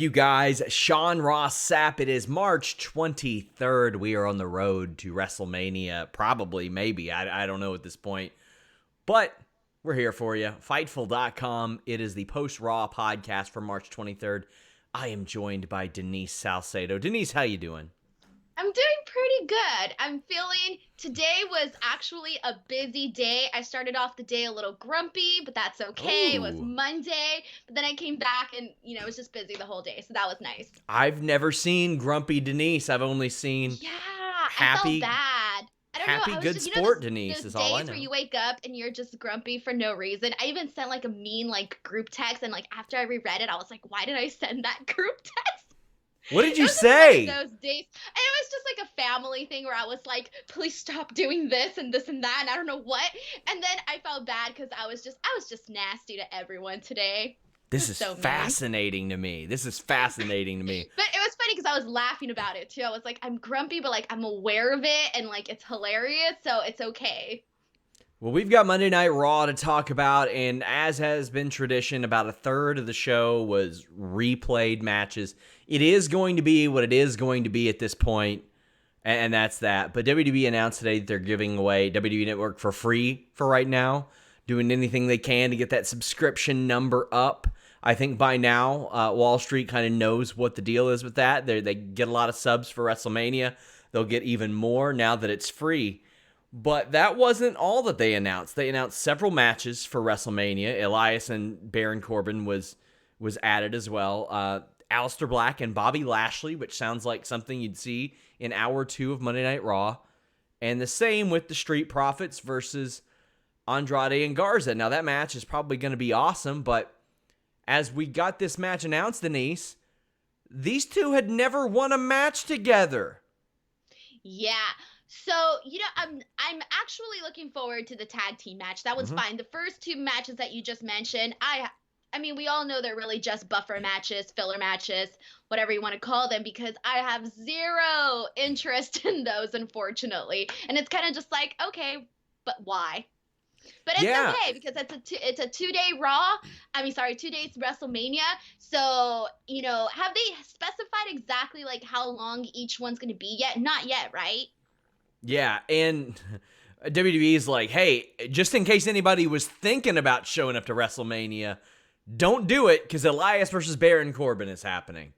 you guys? Sean Ross Sapp. It is March 23rd. We are on the road to WrestleMania. Probably, maybe. I don't know at this point. But we're here for you. Fightful.com. It is the post-Raw podcast for March 23rd. I am joined by Denise Salcedo. Denise, how you doing? I'm doing pretty good. I'm feeling today was actually a busy day. I started off the day a little grumpy, but that's okay. It was Monday, but then I came back and, it was just busy the whole day. So that was nice. I've never seen grumpy Denise. I've only seen happy, I felt bad. I don't happy, know. I was good just, sport Denise those is all I days know. where you wake up and you're just grumpy for no reason. I even sent like a mean group text, and after I reread it, I was like, why did I send that group text? What did you say? Those days, and it was just like a family thing where I was like, please stop doing this and this and that, and I don't know what. And then I felt bad because I was just nasty to everyone today. This is so fascinating to me. This is fascinating to me. But it was funny because I was laughing about it too. I was like, I'm grumpy, but I'm aware of it, and it's hilarious, so it's okay. Well, we've got Monday Night Raw to talk about, and as has been tradition, about a third of the show was replayed matches. It is going to be what it is going to be at this point, and that's that. But WWE announced today that they're giving away WWE Network for free for right now, doing anything they can to get that subscription number up. I think by now, Wall Street kind of knows what the deal is with that. They get a lot of subs for WrestleMania. They'll get even more now that it's free. But that wasn't all that they announced. They announced several matches for WrestleMania. Elias and Baron Corbin was added as well. Aleister Black and Bobby Lashley, which sounds like something you'd see in hour 2 of Monday Night Raw. And the same with the Street Profits versus Andrade and Garza. Now, that match is probably going to be awesome, but as we got this match announced, Denise, these two had never won a match together. Yeah. So, I'm actually looking forward to the tag team match. That was fine. The first two matches that you just mentioned, I mean, we all know they're really just buffer matches, filler matches, whatever you want to call them, because I have zero interest in those, unfortunately. And it's kind of just like, okay, but why? But it's okay because it's a 2-day Raw. 2 days WrestleMania. So, have they specified exactly how long each one's going to be yet? Not yet, right? Yeah, and WWE's like, hey, just in case anybody was thinking about showing up to WrestleMania, don't do it because Elias versus Baron Corbin is happening.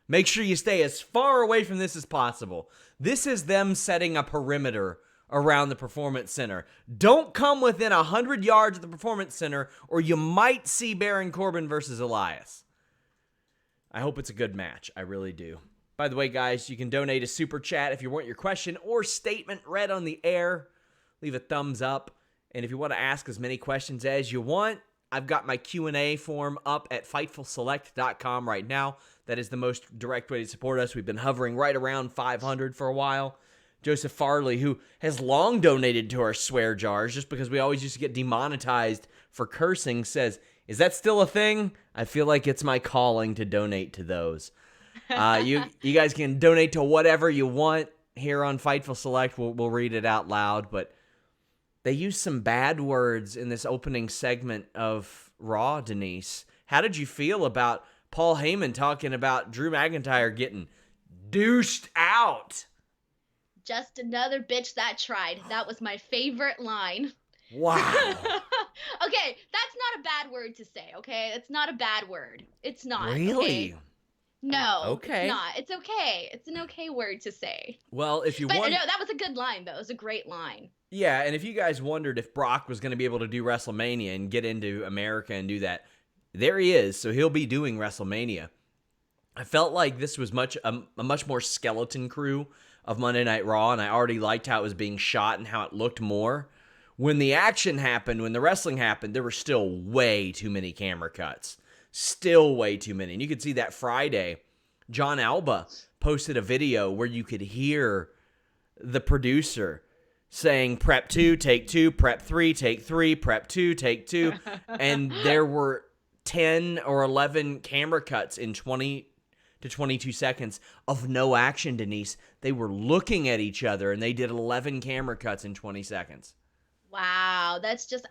Make sure you stay as far away from this as possible. This is them setting a perimeter around the Performance Center. Don't come within 100 yards of the Performance Center or you might see Baron Corbin versus Elias. I hope it's a good match. I really do. By the way, guys, you can donate a super chat if you want your question or statement read on the air. Leave a thumbs up. And if you want to ask as many questions as you want, I've got my Q&A form up at FightfulSelect.com right now. That is the most direct way to support us. We've been hovering right around 500 for a while. Joseph Farley, who has long donated to our swear jars just because we always used to get demonetized for cursing, says, is that still a thing? I feel like it's my calling to donate to those. You guys can donate to whatever you want here on Fightful Select. We'll read it out loud, but they used some bad words in this opening segment of Raw, Denise. How did you feel about Paul Heyman talking about Drew McIntyre getting douched out? Just another bitch that tried. That was my favorite line. Wow. Okay, that's not a bad word to say, okay? It's not a bad word. It's not. Really? Okay? No. Okay. It's not. It's okay. It's an okay word to say. Well, if you want... want... no, that was a good line, though. It was a great line. Yeah, and if you guys wondered if Brock was going to be able to do WrestleMania and get into America and do that, there he is. So he'll be doing WrestleMania. I felt like this was a much more skeleton crew of Monday Night Raw, and I already liked how it was being shot and how it looked more. When the action happened, when the wrestling happened, there were still way too many camera cuts. Still way too many. And you could see that Friday, John Alba posted a video where you could hear the producer saying, prep 2, take 2, prep 3, take 3, prep 2, take 2. And there were 10 or 11 camera cuts in 20 to 22 seconds of no action, Denise. They were looking at each other, and they did 11 camera cuts in 20 seconds. Wow, that's just,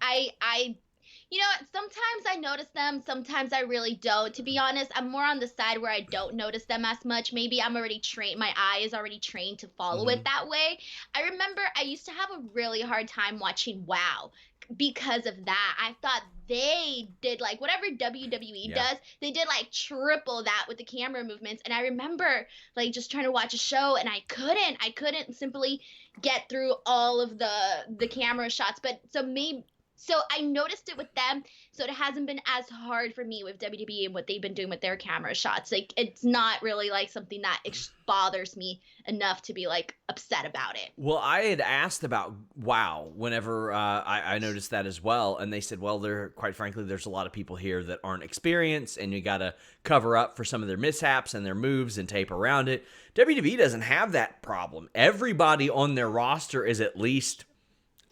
Sometimes I notice them, sometimes I really don't. To be honest, I'm more on the side where I don't notice them as much. Maybe I'm already trained, my eye is already trained to follow Mm-hmm. it that way. I remember I used to have a really hard time watching WoW because of that. I thought they did like whatever WWE Yeah. does, they did like triple that with the camera movements. And I remember like just trying to watch a show and I couldn't simply get through all of the camera shots. But so I noticed it with them, so it hasn't been as hard for me with WWE and what they've been doing with their camera shots. Like it's not really like something that bothers me enough to be like upset about it. Well, I had asked about WoW whenever I noticed that as well, and they said, well, quite frankly, there's a lot of people here that aren't experienced, and you got to cover up for some of their mishaps and their moves and tape around it. WWE doesn't have that problem. Everybody on their roster is at least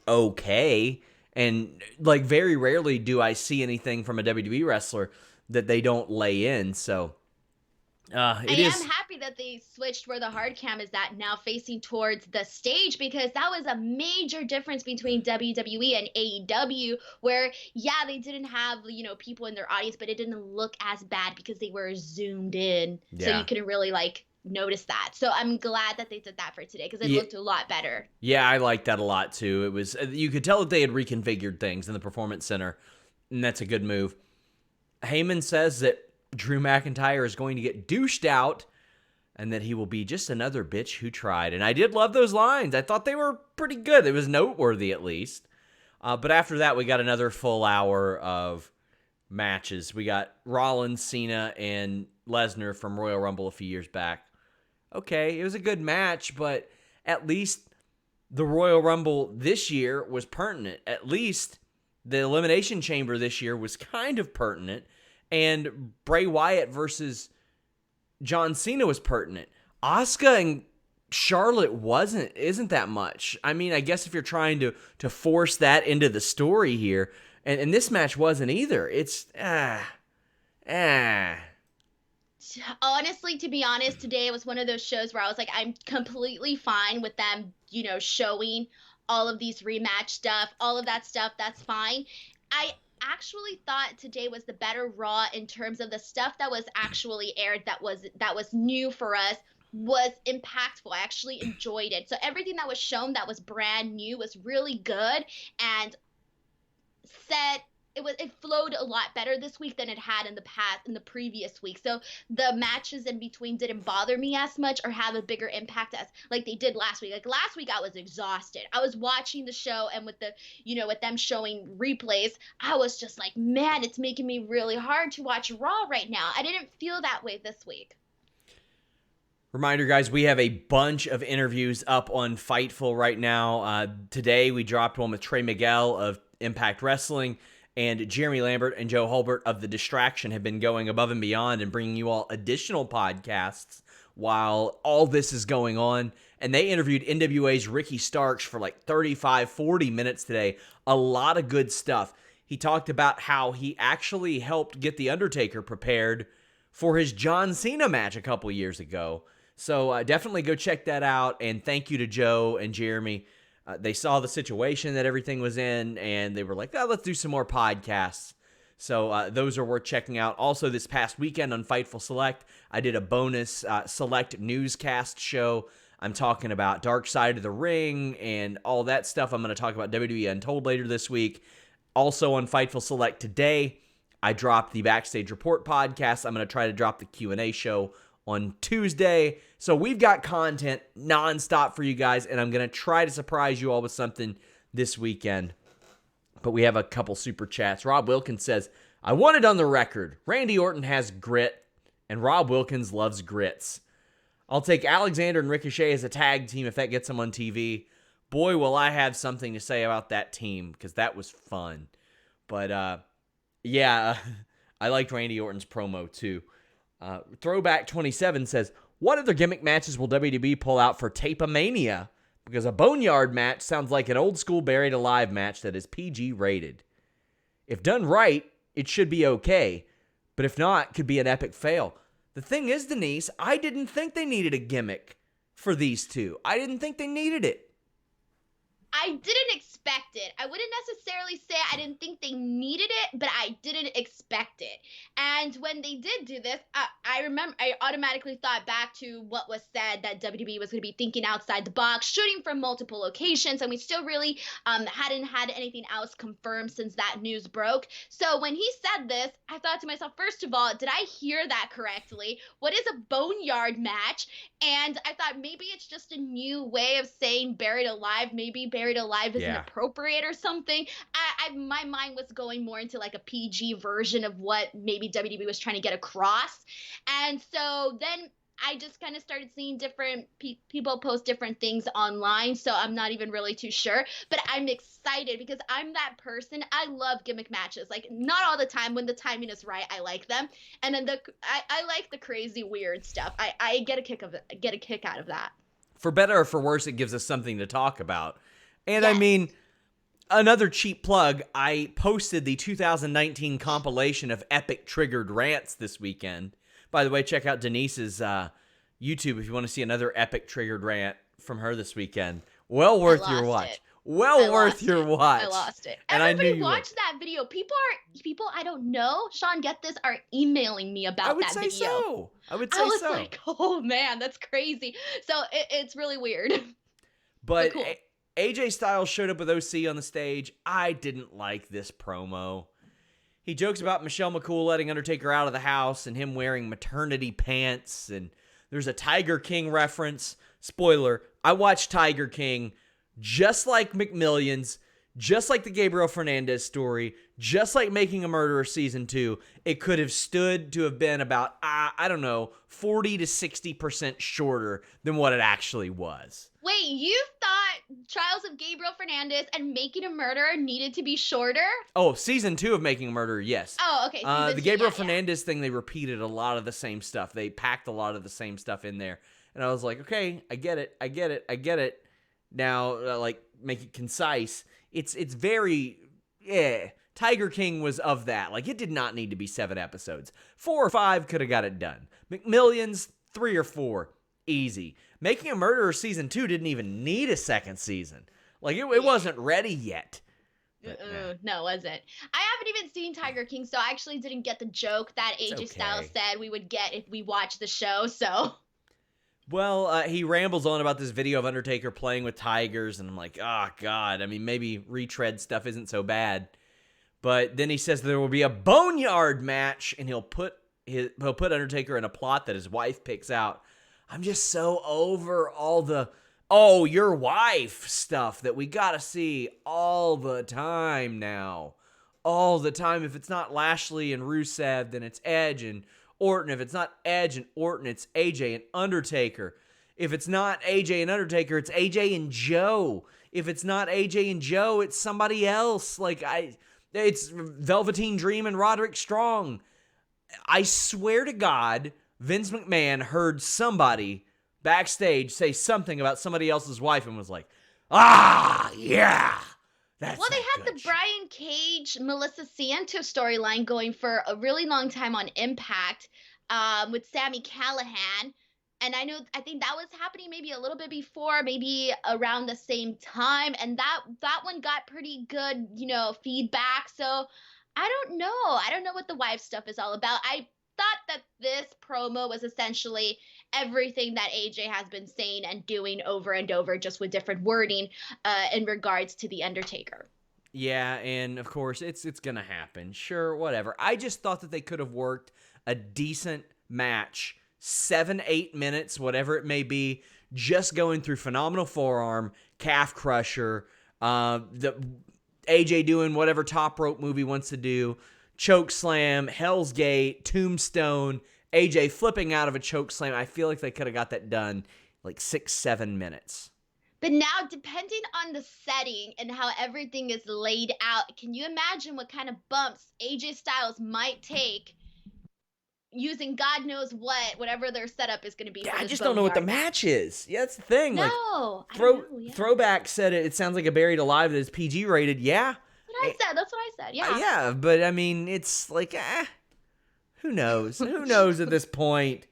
okay. And like very rarely do I see anything from a WWE wrestler that they don't lay in. So I am happy that they switched where the hard cam is at now, facing towards the stage, because that was a major difference between WWE and AEW, where yeah, they didn't have people in their audience, but it didn't look as bad because they were zoomed in, so you couldn't really like notice that. So I'm glad that they did that for today because it looked a lot better. Yeah, I liked that a lot too. It was, you could tell that they had reconfigured things in the Performance Center, and that's a good move. Heyman says that Drew McIntyre is going to get douched out and that he will be just another bitch who tried. And I did love those lines. I thought they were pretty good. It was noteworthy at least. But after that, we got another full hour of matches. We got Rollins, Cena, and Lesnar from Royal Rumble a few years back. Okay, it was a good match, but at least the Royal Rumble this year was pertinent. At least the Elimination Chamber this year was kind of pertinent. And Bray Wyatt versus John Cena was pertinent. Asuka and Charlotte isn't that much. I mean, I guess if you're trying to force that into the story here, and this match wasn't either. It's Honestly, to be honest, today was one of those shows where I was like, I'm completely fine with them, showing all of these rematch stuff, all of that stuff. That's fine. I actually thought today was the better Raw in terms of the stuff that was actually aired that was new for us, was impactful. I actually enjoyed it. So everything that was shown that was brand new was really good and it flowed a lot better this week than it had in the previous week. So the matches in between didn't bother me as much or have a bigger impact as like they did last week. Like last week I was exhausted. I was watching the show, and with with them showing replays, I was just like, man, it's making me really hard to watch Raw right now. I didn't feel that way this week. Reminder, guys, we have a bunch of interviews up on Fightful right now. Today we dropped one with Trey Miguel of Impact Wrestling, and Jeremy Lambert and Joe Hulbert of The Distraction have been going above and beyond and bringing you all additional podcasts while all this is going on. And they interviewed NWA's Ricky Starks for like 35, 40 minutes today. A lot of good stuff. He talked about how he actually helped get The Undertaker prepared for his John Cena match a couple years ago. So definitely go check that out. And thank you to Joe and Jeremy. They saw the situation that everything was in, and they were like, oh, let's do some more podcasts. So those are worth checking out. Also, this past weekend on Fightful Select, I did a bonus Select newscast show. I'm talking about Dark Side of the Ring and all that stuff. I'm going to talk about WWE Untold later this week. Also on Fightful Select today, I dropped the Backstage Report podcast. I'm going to try to drop the Q&A show on Tuesday. So we've got content nonstop for you guys, and I'm going to try to surprise you all with something this weekend. But we have a couple super chats. Rob Wilkins says, I want it on the record. Randy Orton has grit, and Rob Wilkins loves grits. I'll take Alexander and Ricochet as a tag team if that gets them on TV. Boy, will I have something to say about that team, because that was fun. But, yeah, I liked Randy Orton's promo, too. Throwback 27 says, what other gimmick matches will WWE pull out for Tape-A-Mania? Because a Boneyard match sounds like an old-school Buried Alive match that is PG rated. If done right, it should be okay. But if not, it could be an epic fail. The thing is, Denise, I didn't think they needed a gimmick for these two. I didn't think they needed it. I didn't expect it. I wouldn't necessarily say I didn't think they needed it, but I didn't expect it. And when they did do this, I remember I automatically thought back to what was said that WWE was going to be thinking outside the box, shooting from multiple locations, and we still really hadn't had anything else confirmed since that news broke. So when he said this, I thought to myself, first of all, did I hear that correctly? What is a boneyard match? And I thought maybe it's just a new way of saying buried alive. Maybe buried alive isn't appropriate or something. My mind was going more into like a PG version of what maybe WWE was trying to get across. And so then I just kind of started seeing different people post different things online. So I'm not even really too sure. But I'm excited because I'm that person. I love gimmick matches. Like, not all the time. When the timing is right, I like them. And then I like the crazy, weird stuff. I get a kick out of that. For better or for worse, it gives us something to talk about. And I mean, another cheap plug, I posted the 2019 compilation of epic triggered rants this weekend. By the way, check out Denise's YouTube if you want to see another epic triggered rant from her this weekend. Well worth your watch. Well worth your watch. I lost it. And everybody watched that video. People I don't know, Sean, get this, are emailing me about that video. I would say so. I was like, oh man, that's crazy. So it's really weird. But cool. AJ Styles showed up with OC on the stage. I didn't like this promo. He jokes about Michelle McCool letting Undertaker out of the house and him wearing maternity pants. And there's a Tiger King reference. Spoiler, I watched Tiger King just like McMillions, just like the Gabriel Fernandez story, just like Making a Murderer Season 2. It could have stood to have been about, 40 to 60% shorter than what it actually was. Wait, you thought Trials of Gabriel Fernandez and Making a Murderer needed to be shorter? Oh, Season 2 of Making a Murderer, yes. Oh, okay. The Gabriel Fernandez thing, they repeated a lot of the same stuff. They packed a lot of the same stuff in there. And I was like, okay, I get it. Now, make it concise. It's very, Tiger King was of that. Like, it did not need to be 7 episodes. 4 or 5 could have got it done. McMillions, 3 or 4, easy. Making a Murderer Season 2 didn't even need a second season. Like, it wasn't ready yet. No, it wasn't. I haven't even seen Tiger King, so I actually didn't get the joke that AJ Styles said we would get if we watched the show, so... Well, he rambles on about this video of Undertaker playing with tigers, and I'm like, oh, God. I mean, maybe retread stuff isn't so bad. But then he says there will be a boneyard match, and he'll put Undertaker in a plot that his wife picks out. I'm just so over all the, oh, your wife stuff that we got to see all the time now. All the time. If it's not Lashley and Rusev, then it's Edge and Orton. If it's not Edge and Orton, it's AJ and Undertaker. If it's not AJ and Undertaker, it's AJ and Joe. If it's not AJ and Joe, it's somebody else. It's Velveteen Dream and Roderick Strong. I swear to God, Vince McMahon heard somebody backstage say something about somebody else's wife and was like, yeah. Well, they had the Brian Cage, Melissa Santos storyline going for a really long time on Impact with Sami Callihan. And I think that was happening maybe a little bit before, maybe around the same time. And that one got pretty good, feedback. So I don't know. I don't know what the wife stuff is all about. I thought that this promo was essentially everything that AJ has been saying and doing over and over, just with different wording in regards to The Undertaker. Yeah, and of course, it's going to happen. Sure, whatever. I just thought that they could have worked a decent match, 7-8 minutes, whatever it may be, just going through phenomenal forearm, calf crusher, the AJ doing whatever top rope move he wants to do, choke slam, Hell's Gate, tombstone, AJ flipping out of a choke slam. I feel like they could have got that done like 6-7 minutes. But now, depending on the setting and how everything is laid out, can you imagine what kind of bumps AJ Styles might take using God knows whatever their setup is going to be? Yeah, I just don't know what the match is. Yeah, that's the thing. No, Throwback said it sounds like a Buried Alive that is PG rated. Yeah. That's what I said. Yeah. Yeah, but I mean, it's like, who knows? Who knows at this point?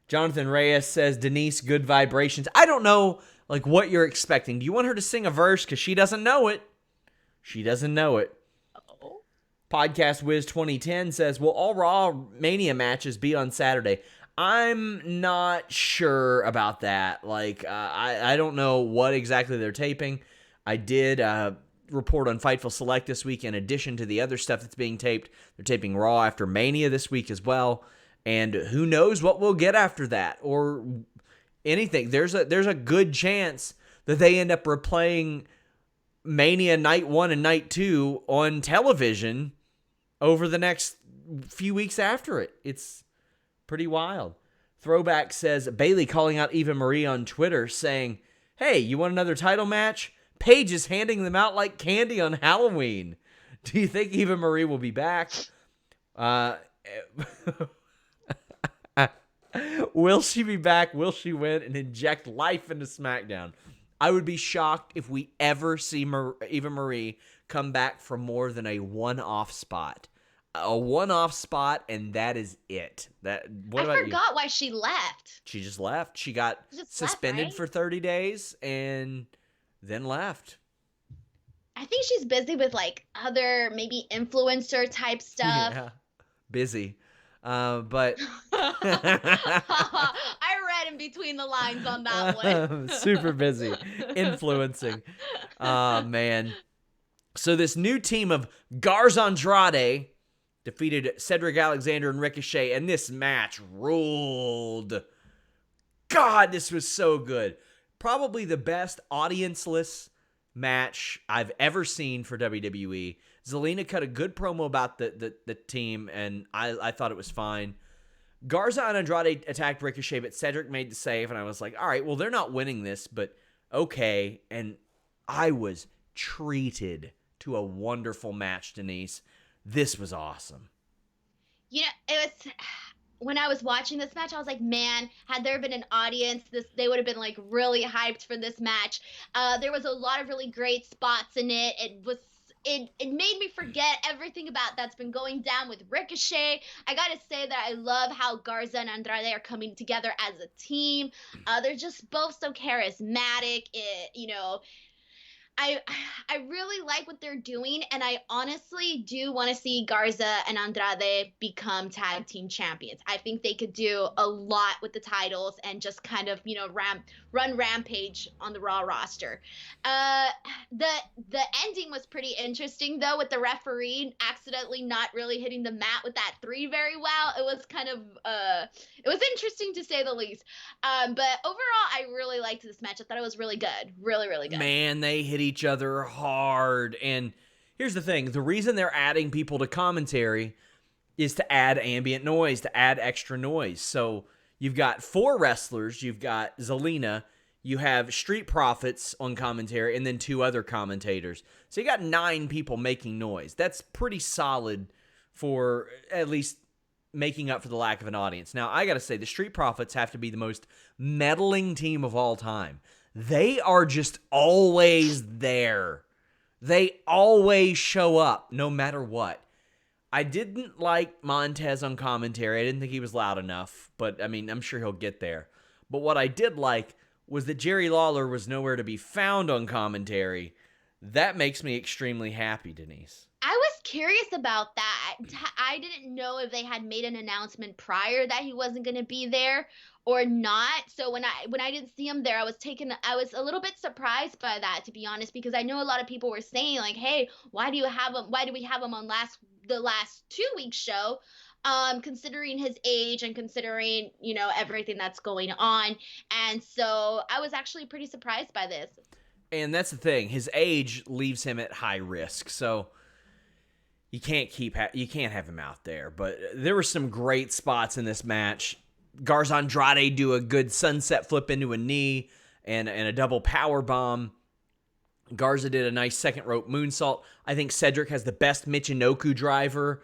Jonathan Reyes says, Denise, good vibrations. I don't know. like what you're expecting. Do you want her to sing a verse? Because she doesn't know it. She doesn't know it. Oh. Podcast Wiz 2010 says, will all Raw Mania matches be on Saturday? I'm not sure about that. Like, I don't know what exactly they're taping. I did report on Fightful Select this week in addition to the other stuff that's being taped. They're taping Raw after Mania this week as well. And who knows what we'll get after that or anything. There's a good chance that they end up replaying Mania Night 1 and Night 2 on television over the next few weeks after it. It's pretty wild. Throwback says, Bayley calling out Eva Marie on Twitter saying, hey, you want another title match? Paige is handing them out like candy on Halloween. Do you think Eva Marie will be back? Will she be back? Will she win and inject life into SmackDown? I would be shocked if we ever see Eva Marie come back for more than a one-off spot. A one-off spot, and that is it. I forgot why she left. She just left. She got suspended right? for 30 days and then left. I think she's busy with like other maybe influencer type stuff. Yeah, busy. But I read in between the lines on that one. Super busy influencing. Oh, man. So this new team of Garza Andrade defeated Cedric Alexander and Ricochet, and this match ruled. God, this was so good. Probably the best audience-less match I've ever seen for WWE. Zelina cut a good promo about the team, and I thought it was fine. Garza and Andrade attacked Ricochet, but Cedric made the save, and I was like, all right, well, they're not winning this, but okay. And I was treated to a wonderful match, Denise. This was awesome. You know, it was when I was watching this match, I was like, man, had there been an audience, they would have been like really hyped for this match. There was a lot of really great spots in it. It made me forget everything about that's been going down with Ricochet. I gotta say that I love how Garza and Andrade are coming together as a team. They're just both so charismatic. I really like what they're doing, and I honestly do want to see Garza and Andrade become tag team champions. I think they could do a lot with the titles and just kind of, run rampage on the Raw roster. The ending was pretty interesting, though, with the referee accidentally not really hitting the mat with that 3 very well. It was kind of, it was interesting to say the least. But overall, I really liked this match. I thought it was really good. Really, really good. Man, they hit each other hard. And here's the thing. The reason they're adding people to commentary is to add ambient noise, to add extra noise. So you've got 4 wrestlers. You've got Zelina. You have Street Profits on commentary, and then 2 other commentators. So you got 9 people making noise. That's pretty solid for at least making up for the lack of an audience. Now, I got to say, the Street Profits have to be the most meddling team of all time. They are just always there. They always show up, no matter what. I didn't like Montez on commentary. I didn't think he was loud enough, but, I mean, I'm sure he'll get there. But what I did like was that Jerry Lawler was nowhere to be found on commentary. That makes me extremely happy, Denise. I was curious about that. I didn't know if they had made an announcement prior that he wasn't going to be there or not. So when I didn't see him there, I was a little bit surprised by that, to be honest, because I know a lot of people were saying like, "Hey, why do we have him on the last 2-week show?" Considering his age and considering, everything that's going on. And so I was actually pretty surprised by this. And that's the thing. His age leaves him at high risk. So you can't have him out there. But there were some great spots in this match. Garza Andrade do a good sunset flip into a knee and a double power bomb. Garza did a nice second rope moonsault. I think Cedric has the best Michinoku driver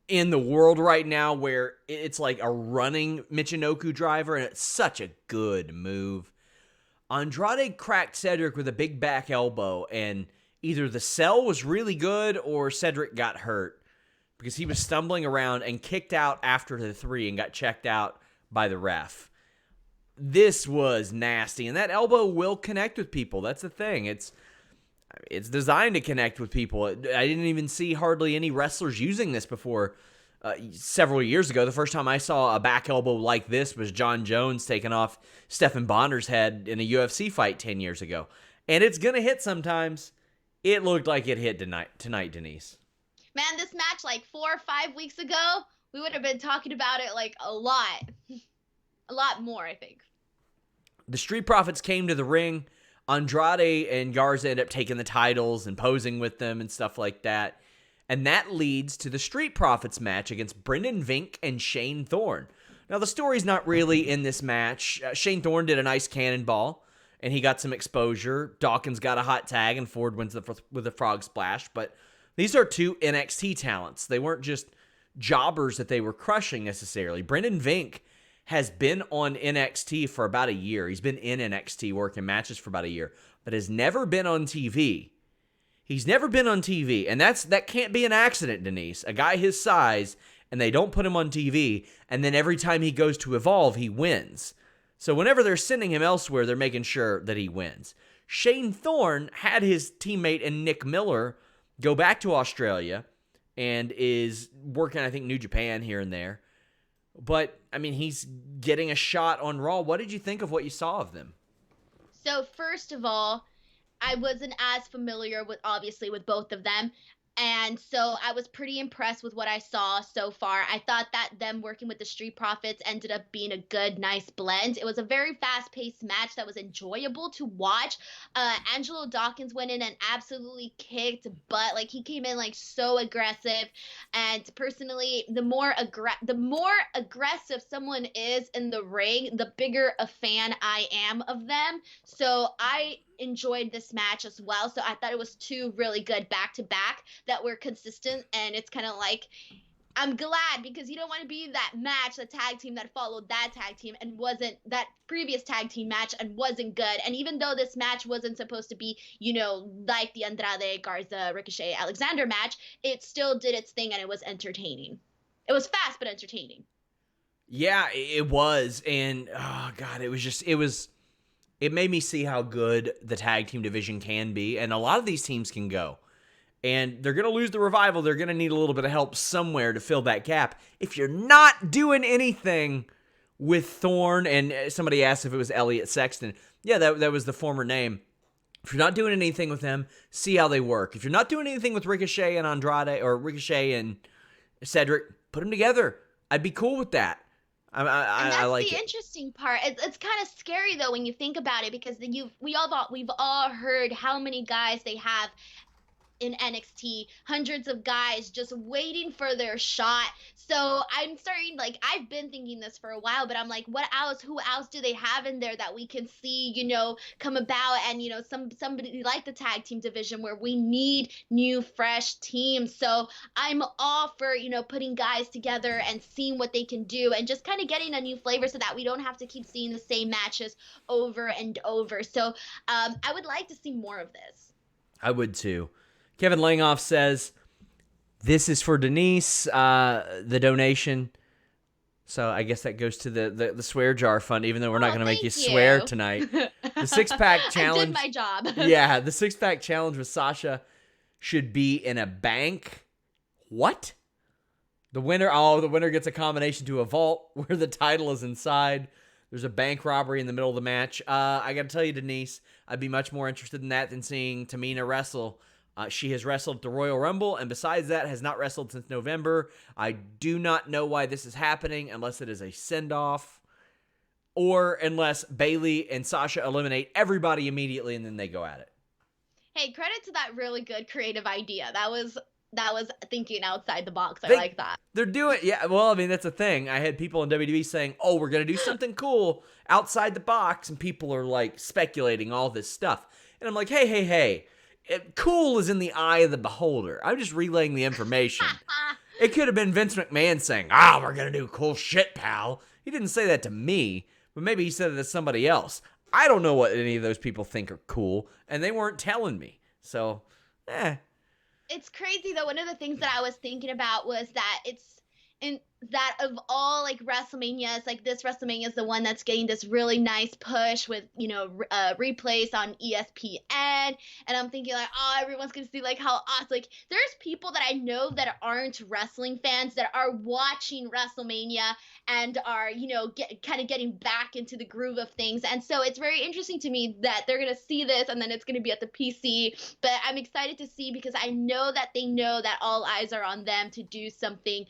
in the world right now, where it's like a running Michinoku driver, and it's such a good move. Andrade cracked Cedric with a big back elbow, and either the sell was really good or Cedric got hurt because he was stumbling around and kicked out after the 3 and got checked out by the ref. this was nasty, and that elbow will connect with people. That's the thing. It's designed to connect with people. I didn't even see hardly any wrestlers using this before. Several years ago, the first time I saw a back elbow like this was John Jones taking off Stephen Bonner's head in a UFC fight 10 years ago. And it's going to hit sometimes. It looked like it hit tonight, Denise. Man, this match like 4 or 5 weeks ago, we would have been talking about it like a lot. A lot more, I think. The Street Profits came to the ring. Andrade and Garza end up taking the titles and posing with them and stuff like that. And that leads to the Street Profits match against Brendan Vink and Shane Thorne. Now, the story's not really in this match. Shane Thorne did a nice cannonball, and he got some exposure. Dawkins got a hot tag, and Ford wins with a frog splash. But these are two NXT talents. They weren't just jobbers that they were crushing necessarily. Brendan Vink has been on NXT for about a year. He's been in NXT working matches for about a year, but has never been on TV. He's never been on TV, and that can't be an accident, Denise. A guy his size, and they don't put him on TV, and then every time he goes to Evolve, he wins. So whenever they're sending him elsewhere, they're making sure that he wins. Shane Thorne had his teammate and Nick Miller go back to Australia and is working, I think, New Japan here and there. But, I mean, he's getting a shot on Raw. What did you think of what you saw of them? So, first of all, I wasn't as familiar with both of them. And so I was pretty impressed with what I saw so far. I thought that them working with the Street Profits ended up being a good, nice blend. It was a very fast-paced match that was enjoyable to watch. Angelo Dawkins went in and absolutely kicked butt. Like, he came in, like, so aggressive. And personally, the more aggressive someone is in the ring, the bigger a fan I am of them. So I enjoyed this match as well. So I thought it was two really good back-to-back that were consistent, and it's kind of like, I'm glad, because you don't want to be that match, the tag team that followed that tag team and wasn't that previous tag team match and wasn't good. And even though this match wasn't supposed to be, like the Andrade, Garza, Ricochet, Alexander match, it still did its thing and it was entertaining. It was fast but entertaining. Yeah, it was. And oh god, it made me see how good the tag team division can be, and a lot of these teams can go. And they're going to lose the Revival. They're going to need a little bit of help somewhere to fill that gap. If you're not doing anything with Thorne, and somebody asked if it was Elliot Sexton. Yeah, that was the former name. If you're not doing anything with them, see how they work. If you're not doing anything with Ricochet and Andrade, or Ricochet and Cedric, put them together. I'd be cool with that. I like it. That's the interesting part. It's kind of scary though when you think about it, because we've all heard how many guys they have in NXT, hundreds of guys just waiting for their shot. So I'm starting, like, I've been thinking this for a while, but I'm like, who else do they have in there that we can see, come about, and, somebody like the tag team division where we need new, fresh teams. So I'm all for, putting guys together and seeing what they can do and just kind of getting a new flavor so that we don't have to keep seeing the same matches over and over. So I would like to see more of this. I would too. Kevin Langoff says, this is for Denise, the donation. So I guess that goes to the swear jar fund, even though we're not going to make you swear tonight. The six-pack challenge. I did my job. Yeah, the six-pack challenge with Sasha should be in a bank. What? The winner gets a combination to a vault where the title is inside. There's a bank robbery in the middle of the match. I got to tell you, Denise, I'd be much more interested in that than seeing Tamina wrestle. She has wrestled at the Royal Rumble, and besides that, has not wrestled since November. I do not know why this is happening, unless it is a send-off, or unless Bayley and Sasha eliminate everybody immediately, and then they go at it. Hey, credit to that really good creative idea. That was thinking outside the box. I like that. They're doing, yeah, well, I mean, that's the thing. I had people in WWE saying, oh, we're going to do something cool outside the box, and people are, like, speculating all this stuff. And I'm like, hey. Cool is in the eye of the beholder. I'm just relaying the information. It could have been Vince McMahon saying, we're going to do cool shit, pal. He didn't say that to me, but maybe he said it to somebody else. I don't know what any of those people think are cool, and they weren't telling me. So, It's crazy, though. One of the things that I was thinking about was that that of all like WrestleManias, like this WrestleMania is the one that's getting this really nice push with, you know, replays on ESPN. And I'm thinking like, oh, everyone's gonna see like how awesome. Like, there's people that I know that aren't wrestling fans that are watching WrestleMania and are, you know, kind of getting back into the groove of things. And so it's very interesting to me that they're gonna see this and then it's gonna be at the PC. But I'm excited to see because I know that they know that all eyes are on them to do something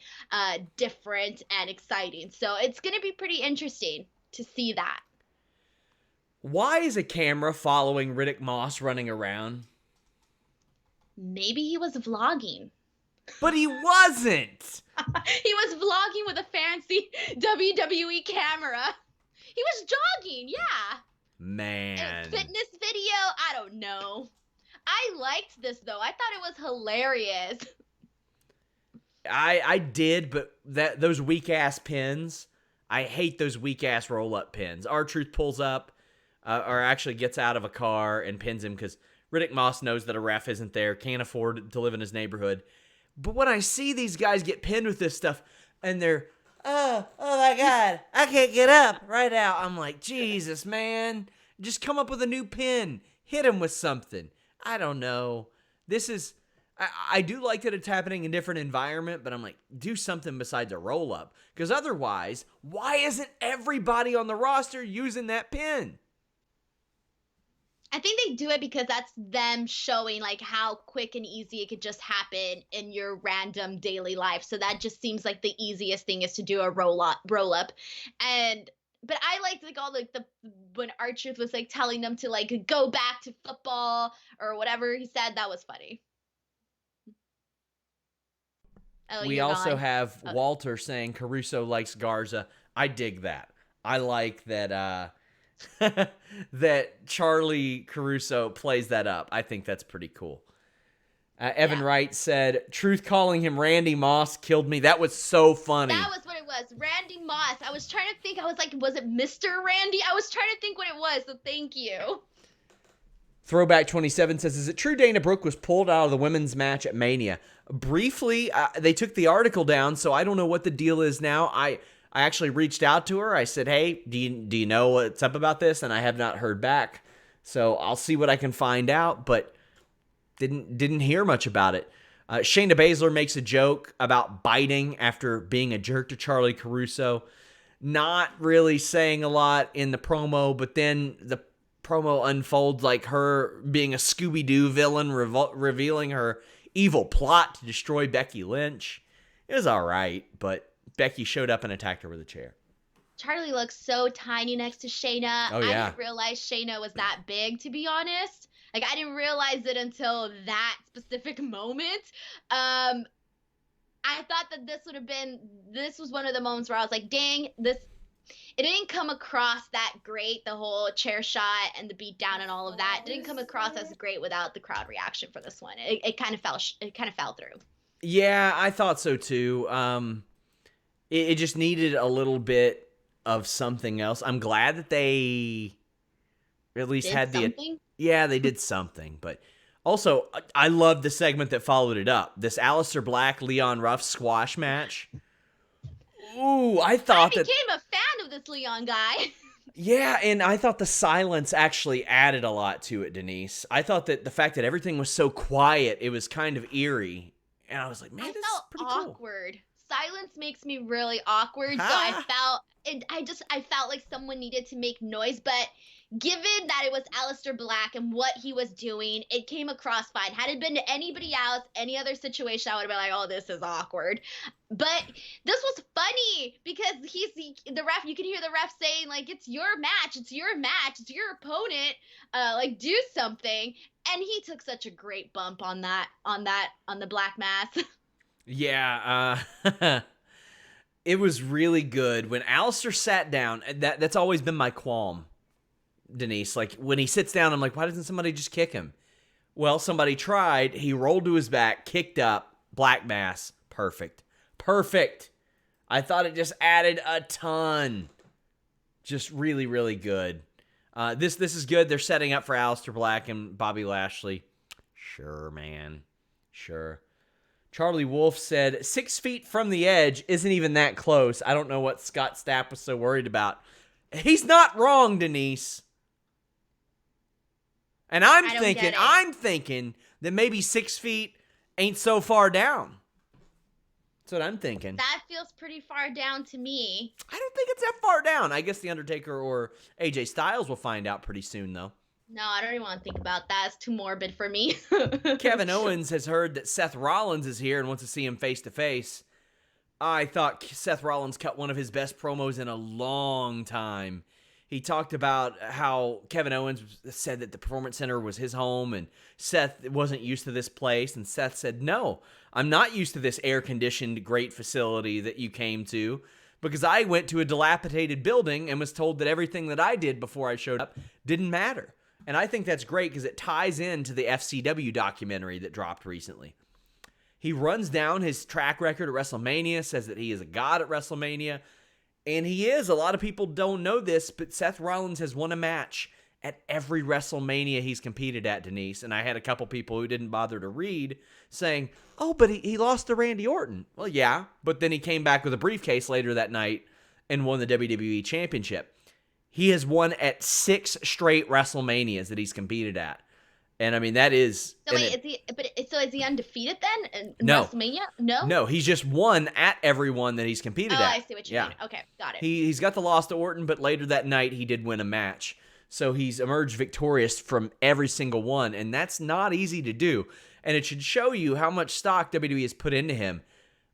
different and exciting. So it's going to be pretty interesting to see that. Why is a camera following Riddick Moss running around? Maybe he was vlogging. But he wasn't. He was vlogging with a fancy WWE camera. He was jogging, yeah. Man. Fitness video? I don't know. I liked this though. I thought it was hilarious. I did, but those weak ass pins, I hate those weak ass roll up pins. R-Truth pulls up, or actually gets out of a car and pins him because Riddick Moss knows that a ref isn't there, can't afford to live in his neighborhood. But when I see these guys get pinned with this stuff, and they're, oh my God, I can't get up right now. I'm like, Jesus, man, just come up with a new pin, hit him with something. I don't know. This is. I do like that it's happening in a different environment, but I'm like, do something besides a roll-up. Because otherwise, why isn't everybody on the roster using that pin? I think they do it because that's them showing like how quick and easy it could just happen in your random daily life. So that just seems like the easiest thing is to do a roll up. But I liked like all like the when R-Truth was like telling them to like go back to football or whatever he said. That was funny. Oh, We you're also gone. have Walter saying Caruso likes Garza. I dig that. I like that that Charlie Caruso plays that up. I think that's pretty cool. Evan Wright said, Truth calling him Randy Moss killed me. That was so funny. That was what it was. Randy Moss. I was trying to think. I was like, was it Mr. Randy? I was trying to think what it was, so thank you. Throwback 27 says, is it true Dana Brooke was pulled out of the women's match at Mania? Briefly, they took the article down, so I don't know what the deal is now. I actually reached out to her. I said, hey, do you know what's up about this? And I have not heard back. So I'll see what I can find out, but didn't hear much about it. Shayna Baszler makes a joke about biting after being a jerk to Charlie Caruso. Not really saying a lot in the promo, but then the promo unfolds like her being a Scooby-Doo villain, revealing her evil plot to destroy Becky Lynch. It was all right, but Becky showed up and attacked her with a chair. Charlie looks so tiny next to Shayna. Oh, yeah. I didn't realize Shayna was that big, to be honest. Like, I didn't realize it until that specific moment. I thought that this was one of the moments where I was like, dang, it didn't come across that great, the whole chair shot and the beat down and all of that. It didn't come across as great without the crowd reaction for this one. It kind of fell through. Yeah, I thought so too. It just needed a little bit of something else. I'm glad that they at least had something? they did something. But also, I love the segment that followed it up. This Aleister Black, Leon Ruff squash match. Ooh, I became a fan of this Leon guy. Yeah, and I thought the silence actually added a lot to it, Denise. I thought that the fact that everything was so quiet, it was kind of eerie. And I was like, man, this is pretty awkward. Cool. Silence makes me really awkward. So I felt like someone needed to make noise, but given that it was Aleister Black and what he was doing, it came across fine. Had it been to anybody else, any other situation, I would have been like, oh, this is awkward. But this was funny because the ref, you can hear the ref saying, like, it's your match, it's your opponent, like, do something. And he took such a great bump on the Black Mass. Yeah, it was really good. When Aleister sat down, that's always been my qualm, Denise. Like, when he sits down, I'm like, why doesn't somebody just kick him? Well, somebody tried. He rolled to his back, kicked up, Black Mass. Perfect. I thought it just added a ton. Just really, really good. This is good. They're setting up for Aleister Black and Bobby Lashley. Sure, man. Sure. Charlie Wolf said, 6 feet from the edge isn't even that close. I don't know what Scott Stapp was so worried about. He's not wrong, Denise. And I'm thinking that maybe 6 feet ain't so far down. That's what I'm thinking. That feels pretty far down to me. I don't think it's that far down. I guess The Undertaker or AJ Styles will find out pretty soon, though. No, I don't even want to think about that. It's too morbid for me. Kevin Owens has heard that Seth Rollins is here and wants to see him face to face. I thought Seth Rollins cut one of his best promos in a long time. He talked about how Kevin Owens said that the Performance Center was his home and Seth wasn't used to this place. And Seth said, no, I'm not used to this air-conditioned great facility that you came to because I went to a dilapidated building and was told that everything that I did before I showed up didn't matter. And I think that's great because it ties into the FCW documentary that dropped recently. He runs down his track record at WrestleMania, says that he is a god at WrestleMania. And he is. A lot of people don't know this, but Seth Rollins has won a match at every WrestleMania he's competed at, Denise. And I had a couple people who didn't bother to read saying, oh, but he lost to Randy Orton. Well, yeah, but then he came back with a briefcase later that night and won the WWE Championship. He has won at 6 straight WrestleManias that he's competed at. And I mean, that is... So wait, is he undefeated then in no. WrestleMania? No? No, he's just won at every one that he's competed at. Oh, I see what you mean. Okay, got it. He's got the loss to Orton, but later that night he did win a match. So he's emerged victorious from every single one, and that's not easy to do. And it should show you how much stock WWE has put into him.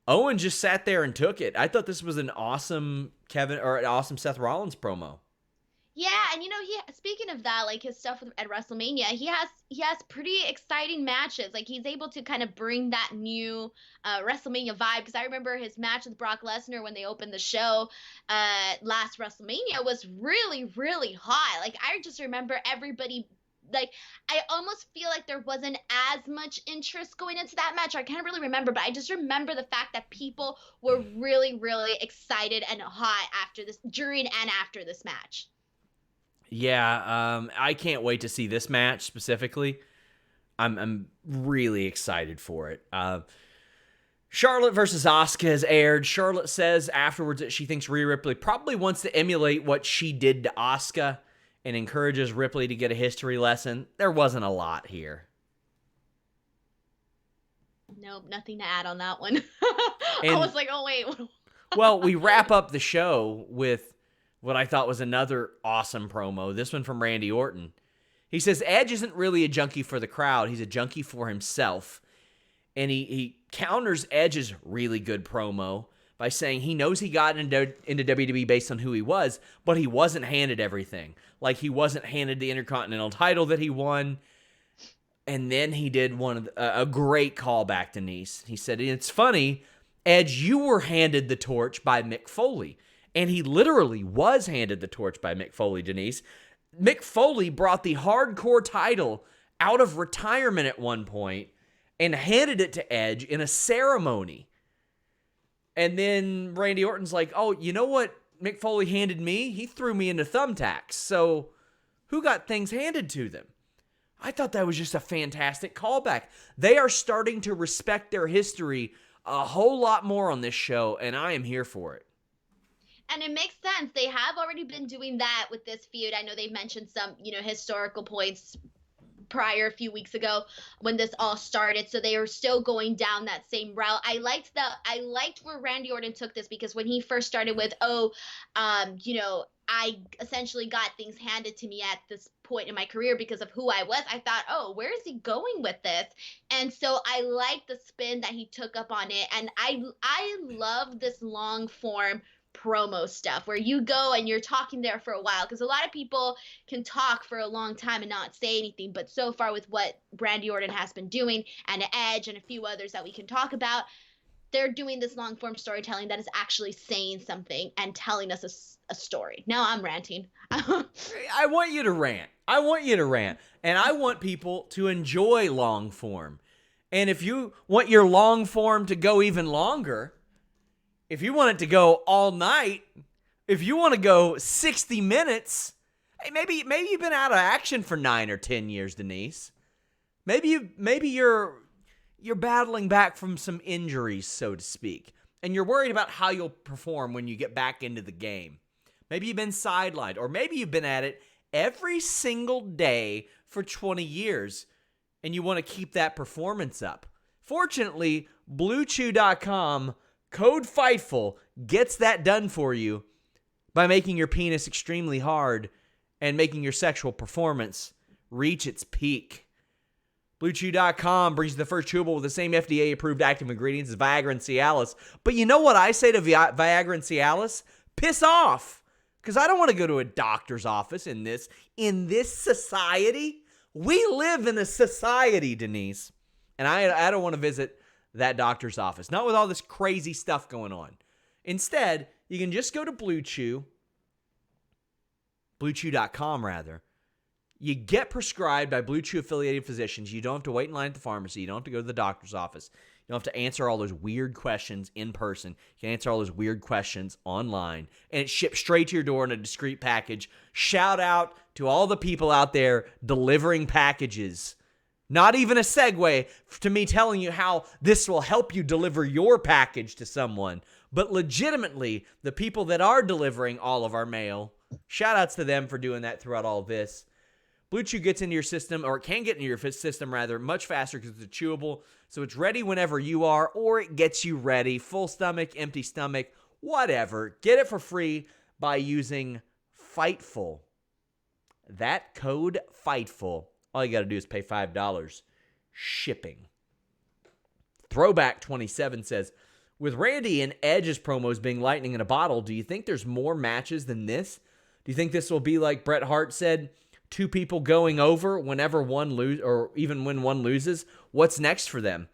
Owen just sat there and took it. I thought this was an awesome Seth Rollins promo. Yeah, and speaking of that, like his stuff at WrestleMania, he has pretty exciting matches. Like he's able to kind of bring that new WrestleMania vibe. Because I remember his match with Brock Lesnar when they opened the show last WrestleMania was really, really hot. Like I just remember everybody. Like, I almost feel like there wasn't as much interest going into that match. I can't really remember, but I just remember the fact that people were really, really excited and hot during and after this match. Yeah, I can't wait to see this match specifically. I'm really excited for it. Charlotte versus Asuka has aired. Charlotte says afterwards that she thinks Rhea Ripley probably wants to emulate what she did to Asuka and encourages Ripley to get a history lesson. There wasn't a lot here. Nope, nothing to add on that one. I was like, oh, wait. Well, we wrap up the show with what I thought was another awesome promo, this one from Randy Orton. He says Edge isn't really a junkie for the crowd. He's a junkie for himself. And he counters Edge's really good promo by saying he knows he got into WWE based on who he was, but he wasn't handed everything. Like he wasn't handed the Intercontinental title that he won. And then he did a great callback, Denise. He said, it's funny, Edge, you were handed the torch by Mick Foley. And he literally was handed the torch by Mick Foley, Denise. Mick Foley brought the hardcore title out of retirement at one point and handed it to Edge in a ceremony. And then Randy Orton's like, oh, you know what Mick Foley handed me? He threw me into thumbtacks. So who got things handed to them? I thought that was just a fantastic callback. They are starting to respect their history a whole lot more on this show, and I am here for it. And it makes sense. They have already been doing that with this feud. I know they've mentioned some, historical points prior a few weeks ago when this all started. So they are still going down that same route. I liked where Randy Orton took this because when he first started with, I essentially got things handed to me at this point in my career because of who I was. I thought, oh, where is he going with this? And so I like the spin that he took up on it. And I love this long form promo stuff where you go and you're talking there for a while, because a lot of people can talk for a long time and not say anything, but so far with what Randy Orton has been doing and Edge and a few others that we can talk about, they're doing this long form storytelling that is actually saying something and telling us a story. Now I'm ranting. I want you to rant. And I want people to enjoy long form. And if you want your long form to go even longer, if you want it to go all night, if you want to go 60 minutes, hey, maybe you've been out of action for 9 or 10 years, Denise. Maybe you're you're battling back from some injuries, so to speak, and you're worried about how you'll perform when you get back into the game. Maybe you've been sidelined, or maybe you've been at it every single day for 20 years, and you want to keep that performance up. Fortunately, BlueChew.com, code FIGHTFUL, gets that done for you by making your penis extremely hard and making your sexual performance reach its peak. BlueChew.com brings you the first chewable with the same FDA-approved active ingredients as Viagra and Cialis. But you know what I say to Viagra and Cialis? Piss off. Because I don't want to go to a doctor's office in this society. We live in a society, Denise. And I don't want to visit that doctor's office. Not with all this crazy stuff going on. Instead, you can just go to Blue Chew, BlueChew.com rather. You get prescribed by Blue Chew affiliated physicians. You don't have to wait in line at the pharmacy. You don't have to go to the doctor's office. You don't have to answer all those weird questions in person. You can answer all those weird questions online. And it's shipped straight to your door in a discreet package. Shout out to all the people out there delivering packages. Not even a segue to me telling you how this will help you deliver your package to someone. But legitimately, the people that are delivering all of our mail, shout outs to them for doing that throughout all of this. Blue Chew gets into your system, or it can get into your system rather, much faster because it's chewable. So it's ready whenever you are, or it gets you ready. Full stomach, empty stomach, whatever. Get it for free by using Fightful. That code Fightful. All you got to do is pay $5 shipping. Throwback 27 says, with Randy and Edge's promos being lightning in a bottle, do you think there's more matches than this? Do you think this will be like Bret Hart said, two people going over whenever one lose, or even when one loses? What's next for them?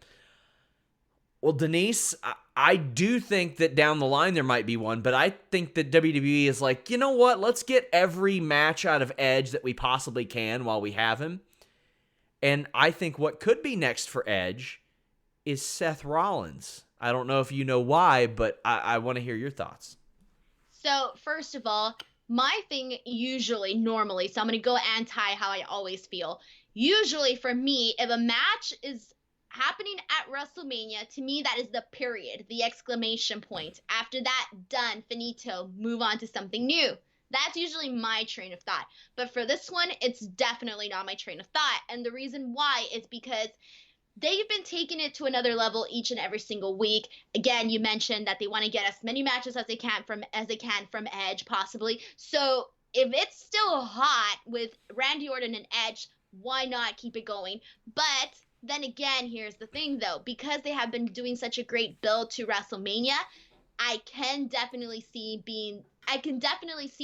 Well, Denise, I do think that down the line there might be one, but I think that WWE is like, you know what? Let's get every match out of Edge that we possibly can while we have him. And I think what could be next for Edge is Seth Rollins. I don't know if you know why, but I want to hear your thoughts. So, first of all, my thing normally, so I'm going to go anti how I always feel. Usually for me, if a match is happening at WrestleMania, to me, that is the period, the exclamation point. After that, done, finito, move on to something new. That's usually my train of thought. But for this one, it's definitely not my train of thought. And the reason why is because they've been taking it to another level each and every single week. Again, you mentioned that they want to get as many matches as they can from Edge, possibly. So if it's still hot with Randy Orton and Edge, why not keep it going? But then again, here's the thing, though. Because they have been doing such a great build to WrestleMania, I can definitely see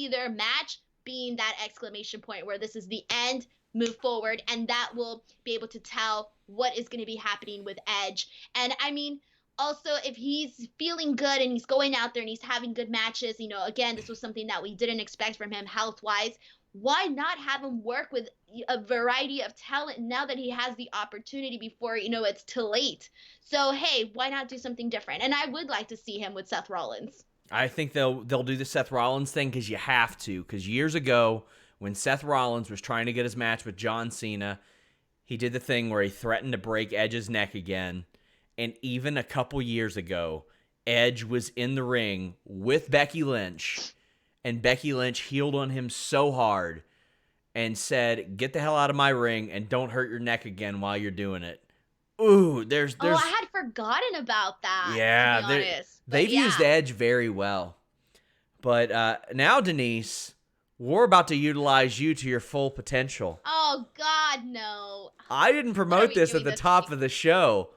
their match being that exclamation point where this is the end, move forward, and that will be able to tell what is going to be happening with Edge. And I mean, also, if he's feeling good and he's going out there and he's having good matches, again, this was something that we didn't expect from him health-wise. Why not have him work with a variety of talent now that he has the opportunity before, it's too late? So, hey, why not do something different? And I would like to see him with Seth Rollins. I think they'll do the Seth Rollins thing because you have to. Because years ago, when Seth Rollins was trying to get his match with John Cena, he did the thing where he threatened to break Edge's neck again. And even a couple years ago, Edge was in the ring with Becky Lynch. And Becky Lynch heeled on him so hard and said, get the hell out of my ring and don't hurt your neck again while you're doing it. Ooh, there's. Oh, I had forgotten about that. Yeah, to be honest. They've used Edge very well. But now, Denise, we're about to utilize you to your full potential. Oh, God, no. I didn't promote this at the top of the show.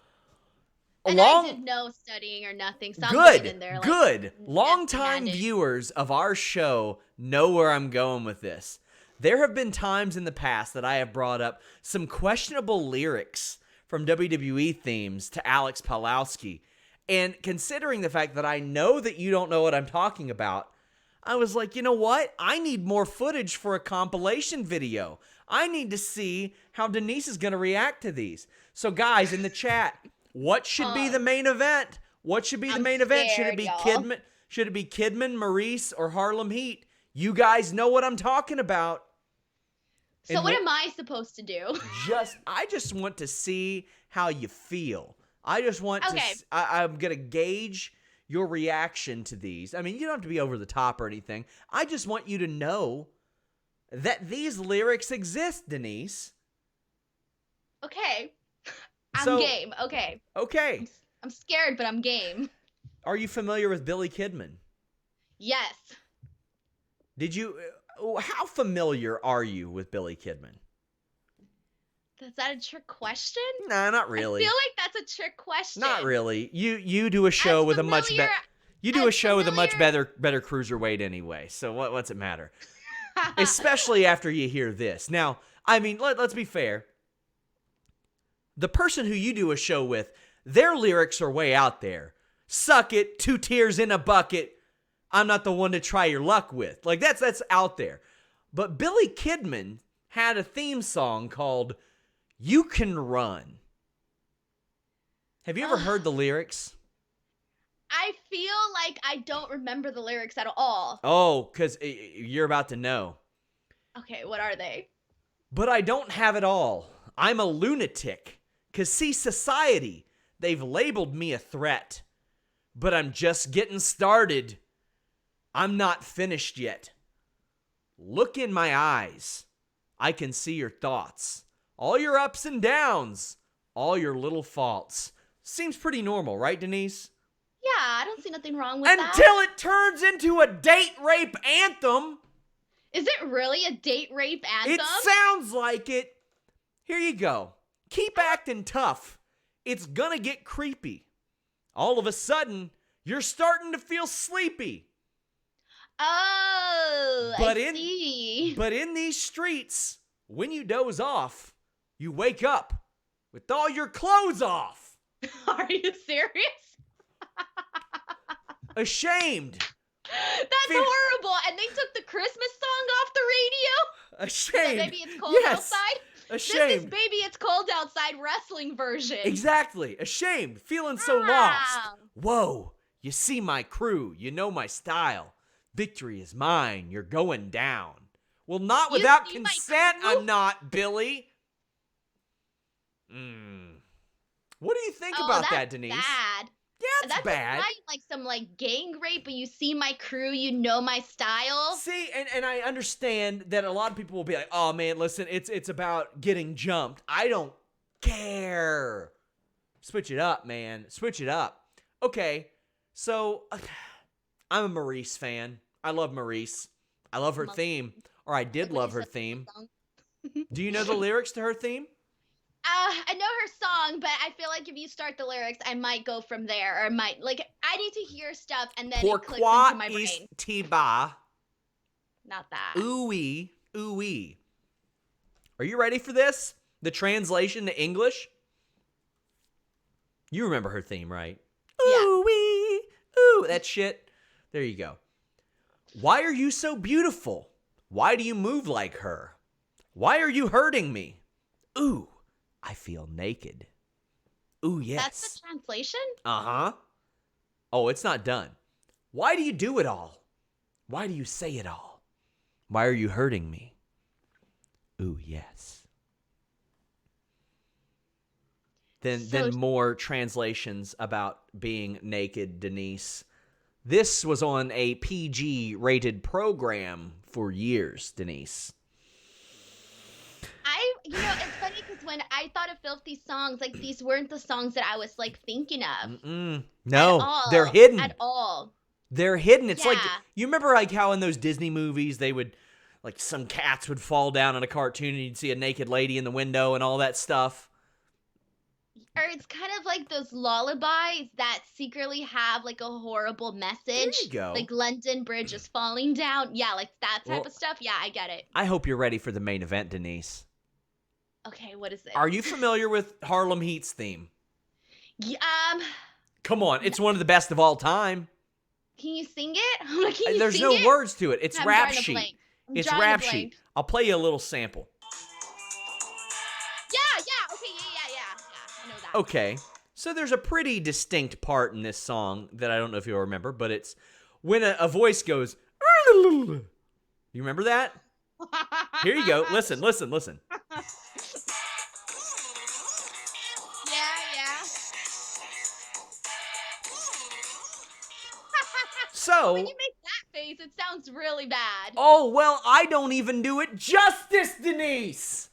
And I did no studying or nothing. So I'm in there good. Longtime viewers of our show know where I'm going with this. There have been times in the past that I have brought up some questionable lyrics from WWE themes to Alex Pawlowski. And considering the fact that I know that you don't know what I'm talking about, I was like, you know what? I need more footage for a compilation video. I need to see how Denise is going to react to these. So guys in the chat, what should be the main event? What should be the main event? Should it be Kidman? Should it be Kidman, Maurice, or Harlem Heat? You guys know what I'm talking about. So what am I supposed to do? I just want to see how you feel. I just want to. I'm gonna gauge your reaction to these. I mean, you don't have to be over the top or anything. I just want you to know that these lyrics exist, Denise. Okay. I'm game. Okay. Okay. I'm scared, but I'm game. Are you familiar with Billy Kidman? Yes. How familiar are you with Billy Kidman? Is that a trick question? Nah, not really. I feel like that's a trick question. Not really. You do a show with a much better. You do a show with a much better cruiserweight anyway. So what's it matter? Especially after you hear this. Now, I mean, let's be fair. The person who you do a show with, their lyrics are way out there. Suck it, 2 tears in a bucket. I'm not the one to try your luck with. Like, that's out there. But Billy Kidman had a theme song called You Can Run. Have you ever heard the lyrics? I feel like I don't remember the lyrics at all. Oh, because you're about to know. Okay, what are they? But I don't have it all. I'm a lunatic. Because, see, society, they've labeled me a threat. But I'm just getting started. I'm not finished yet. Look in my eyes. I can see your thoughts. All your ups and downs. All your little faults. Seems pretty normal, right, Denise? Yeah, I don't see nothing wrong with that. Until it turns into a date rape anthem. Is it really a date rape anthem? It sounds like it. Here you go. Keep acting tough. It's gonna get creepy. All of a sudden, you're starting to feel sleepy. Oh, I see. But in these streets, when you doze off, you wake up with all your clothes off. Are you serious? Ashamed. That's horrible. And they took the Christmas song off the radio? Ashamed. Baby, it's cold outside? Ashamed. This is Baby, It's Cold Outside wrestling version. Exactly. Ashamed. Feeling so lost. Whoa. You see my crew. You know my style. Victory is mine. You're going down. Well, not without consent, I'm not, Billy. What do you think about that, Denise? Bad. Yeah, that's bad. That's like some gang rape, but you see my crew, you know my style. See, and I understand that a lot of people will be like, oh man, listen, it's about getting jumped. I don't care. Switch it up, man. Switch it up. Okay, so I'm a Maurice fan. I love Maurice. I love her theme, or I did love her theme. Do you know the lyrics to her theme? I know her song, but I feel like if you start the lyrics, I might go from there, or I need to hear stuff, and then it clicks into my brain. Tiba. Not that. Ooh-wee, ooh-wee. Are you ready for this? The translation to English? You remember her theme, right? Yeah. Ooh-wee, ooh, that shit. There you go. Why are you so beautiful? Why do you move like her? Why are you hurting me? Ooh. I feel naked. Ooh, yes. That's the translation? Uh-huh. Oh, it's not done. Why do you do it all? Why do you say it all? Why are you hurting me? Ooh, yes. Then more translations about being naked, Denise. This was on a PG-rated program for years, Denise. It's funny because when I thought of Filthy songs, these weren't the songs that I was thinking of. No, they're hidden. At all. They're hidden. It's like, you remember how in those Disney movies they would, some cats would fall down in a cartoon and you'd see a naked lady in the window and all that stuff? Or it's kind of like those lullabies that secretly have a horrible message. There you go. Like London Bridge is falling down. Yeah, that type of stuff. Yeah, I get it. I hope you're ready for the main event, Denise. Okay, what is it? Are you familiar with Harlem Heat's theme? Yeah, Come on, it's one of the best of all time. Can you sing it? There's no words to it. It's rap sheet. It's rap sheet. I'll play you a little sample. Yeah. Okay, yeah. I know that. Okay, so there's a pretty distinct part in this song that I don't know if you'll remember, but it's when a voice goes, you remember that? Here you go. Listen. Yeah. So, When you make that face, it sounds really bad. oh, well, I don't even do it justice, Denise.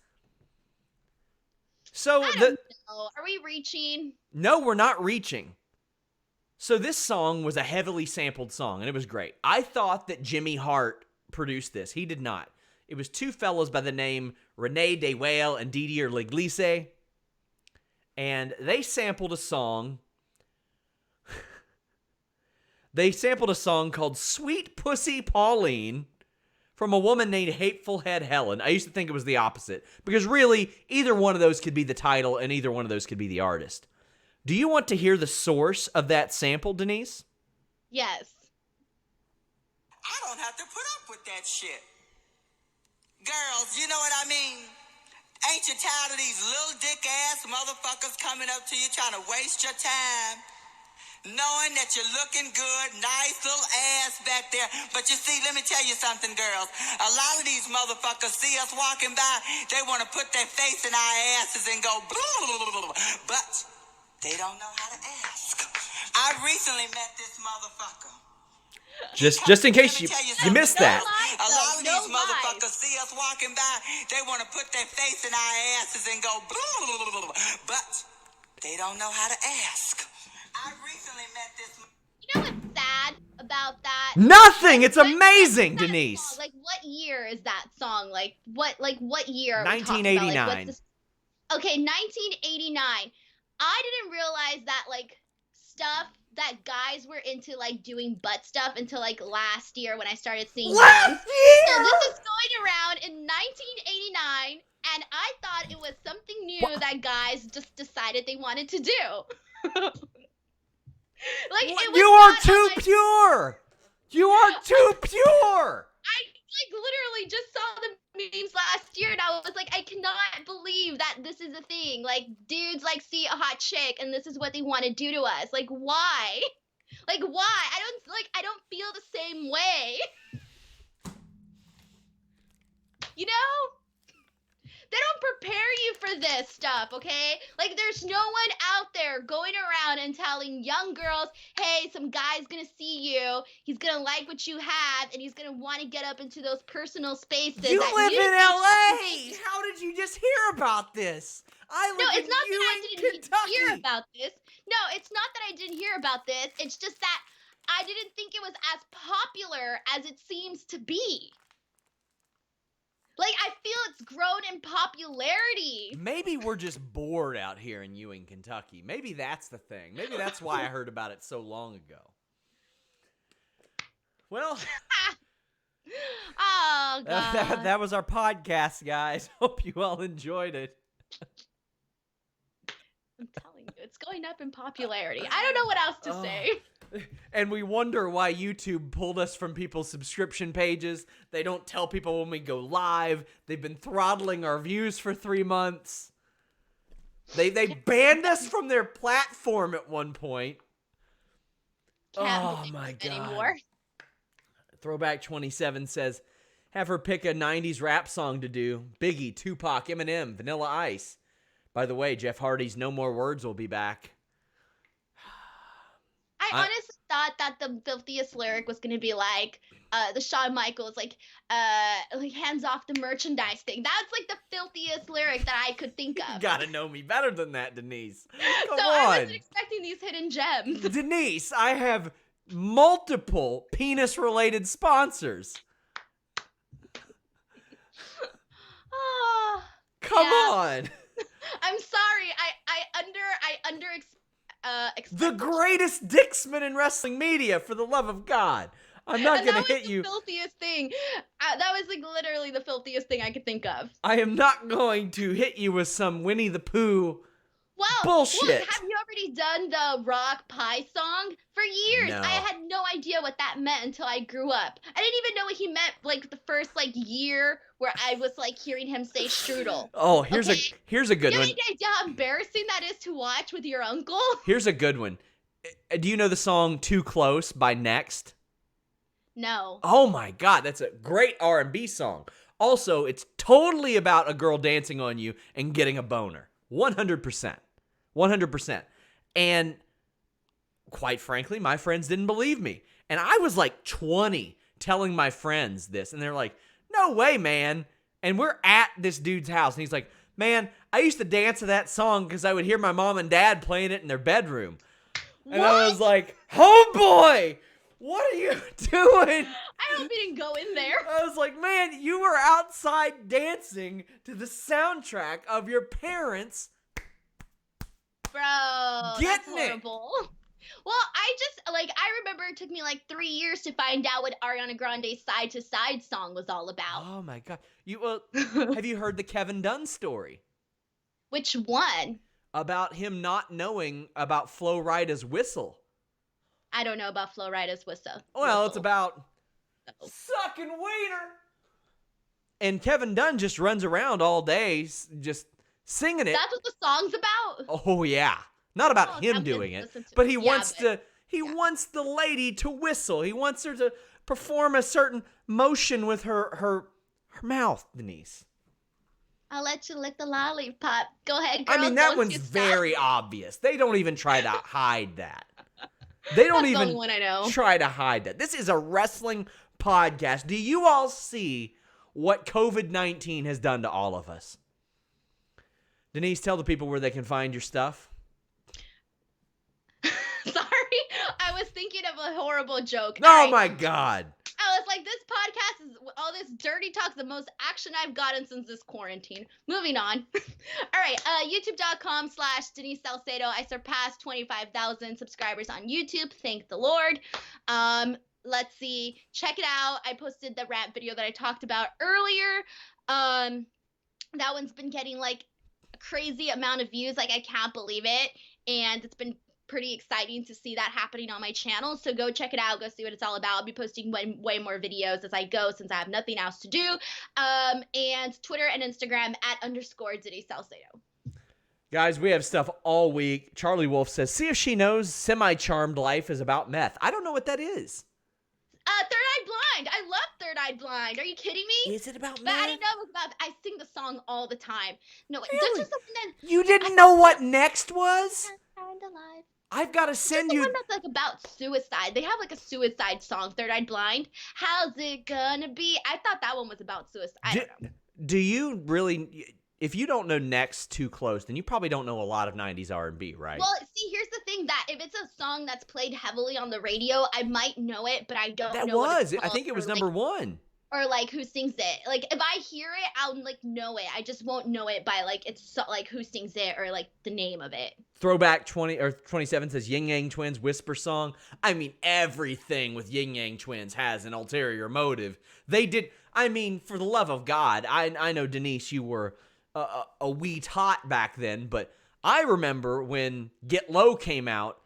So I don't know. Are we reaching? No, we're not reaching. So this song was a heavily sampled song, and it was great. I thought that Jimmy Hart produced this. He did not. It was two fellows by the name Rene DeWale and Didier Leglise, and they sampled a song. They sampled a song called Sweet Pussy Pauline from a woman named Hateful Head Helen. I used to think it was the opposite, because really, either one of those could be the title, and either one of those could be the artist. Do you want to hear the source of that sample, Denise? Yes. I don't have to put up with that shit. Girls, you know what I mean? Ain't you tired of these little dick-ass motherfuckers coming up to you trying to waste your time? Knowing that you're looking good, nice little ass back there. But you see, let me tell you something, girls. A lot of these motherfuckers see us walking by, they want to put their face in our asses and go blah, blah, blah, blah, blah. But they don't know how to ask. I recently met this motherfucker. Just in case you missed that. A lot of these motherfuckers see us walking by, they want to put their face in our asses and go blah, blah, blah, blah, blah. But they don't know how to ask. I recently met this. You know what's sad about that? Nothing. It's amazing, Denise. Song? Like, what year is that song? Like, what year? Are we 1989. talking about? Okay, 1989. I didn't realize that, like, stuff that guys were into, like, doing butt stuff until, like, last year when I started seeing Last them. year! So this is going around in 1989, and I thought it was something new that guys just decided they wanted to do. Like, it was you are not too on my- pure. You are too pure. I, like, literally just saw the memes last year, and I was like, I cannot believe that this is a thing. Like, dudes, like, see a hot chick, and this is what they want to do to us. Like, why? Like, why? I don't feel the same way. You know? They don't prepare you for this stuff, okay? Like, there's no one out there going around and telling young girls, hey, some guy's gonna see you, he's gonna like what you have, and he's gonna want to get up into those personal spaces. You live in LA. How did you just hear about this? No, it's not that I didn't hear about this. No, it's not that I didn't hear about this. It's just that I didn't think it was as popular as it seems to be. Like, I feel it's grown in popularity. Maybe we're just bored out here in Ewing, Kentucky. Maybe that's the thing. Maybe that's why I heard about it so long ago. Well, oh, God. that was our podcast, guys. Hope you all enjoyed it. I'm telling you, it's going up in popularity. I don't know what else to say. And we wonder why YouTube pulled us from people's subscription pages. They don't tell people when we go live. They've been throttling our views for 3 months. They banned us from their platform at one point. Can't my God. anymore. Throwback 27 says, have her pick a 90s rap song to do. Biggie, Tupac, Eminem, Vanilla Ice. By the way, Jeff Hardy's No More Words will be back. I honestly thought that the filthiest lyric was going to be like the Shawn Michaels, like hands off the merchandise thing. That's like the filthiest lyric that I could think of. You gotta know me better than that, Denise. Come so on. I wasn't expecting these hidden gems. Denise, I have multiple penis-related sponsors. Oh, Come on. I'm sorry. The greatest dicksman in wrestling media, for the love of God. I'm not going to hit you. That was the filthiest thing. That was like literally the filthiest thing I could think of. I am not going to hit you with some Winnie the Pooh bullshit. Look, have you already done the rock pie song? For years, No. I had no idea what that meant until I grew up. I didn't even know what he meant, like, the first, like, year where I was, like, hearing him say strudel. Oh, here's a good You one. have any idea how embarrassing that is to watch with your uncle? Here's a good one. Do you know the song Too Close by Next? No. Oh my God, that's a great R&B song. Also, it's totally about a girl dancing on you and getting a boner. 100%. 100%. And quite frankly, my friends didn't believe me. And I was like 20 telling my friends this. And they're like, no way, man. And we're at this dude's house. And he's like, man, I used to dance to that song because I would hear my mom and dad playing it in their bedroom. And I was like, homeboy, what are you doing? I hope you didn't go in there. I was like, man, you were outside dancing to the soundtrack of your parents. Bro, Getting that's horrible. Well, I remember it took me like 3 years to find out what Ariana Grande's Side to Side song was all about. Oh my God. Have you heard the Kevin Dunn story? Which one? About him not knowing about Flo Rida's whistle. I don't know about Flo Rida's whistle. Well, it's about sucking wiener. And Kevin Dunn just runs around all day just singing it. That's what the song's about? Oh, yeah. Not about him doing it, but he wants the lady to whistle. He wants her to perform a certain motion with her mouth, Denise. I'll let you lick the lollipop. Go ahead, girl. I mean, that one's very obvious. They don't even try to hide that. They don't even the one I know. Try to hide that. This is a wrestling podcast. Do you all see what COVID-19 has done to all of us? Denise, tell the people where they can find your stuff. Sorry, I was thinking of a horrible joke. Oh my God. I was like, this podcast is all this dirty talk, the most action I've gotten since this quarantine. Moving on. All right, youtube.com/Denise Salcedo. I surpassed 25,000 subscribers on YouTube. Thank the Lord. Let's see. Check it out. I posted the rant video that I talked about earlier. That one's been getting like a crazy amount of views. Like, I can't believe it. And it's been pretty exciting to see that happening on my channel. So go check it out. Go see what it's all about. I'll be posting way more videos as I go since I have nothing else to do. And Twitter and Instagram @_Denise Salcedo. Guys, we have stuff all week. Charlie Wolf says, see if she knows Semi-Charmed Life is about meth. I don't know what that is. Third Eye Blind. I love Third Eye Blind. Are you kidding me? Is it about But meth? I didn't know it was about. I sing the song all the time. No, Really? that's just something that You didn't know what Next was? Kind of alive. I've got to send The you. one that's like about suicide. They have like a suicide song, Third Eye Blind. How's it gonna be? I thought that one was about suicide. I don't know. Do you really? If you don't know Next too close, then you probably don't know a lot of 90s R&B, right? Well, see, here's the thing, that if it's a song that's played heavily on the radio, I might know it, but I don't know what it's I called think it was or, number like, one. or like who sings it. Like if I hear it, I'll like know it. I just won't know it by like it's so, like who sings it or like the name of it. Throwback 20 or 27 says Yin Yang Twins Whisper Song. I mean, everything with Yin Yang Twins has an ulterior motive. They did. I mean, for the love of God, I know, Denise, you were a wee tot back then, but I remember when Get Low came out.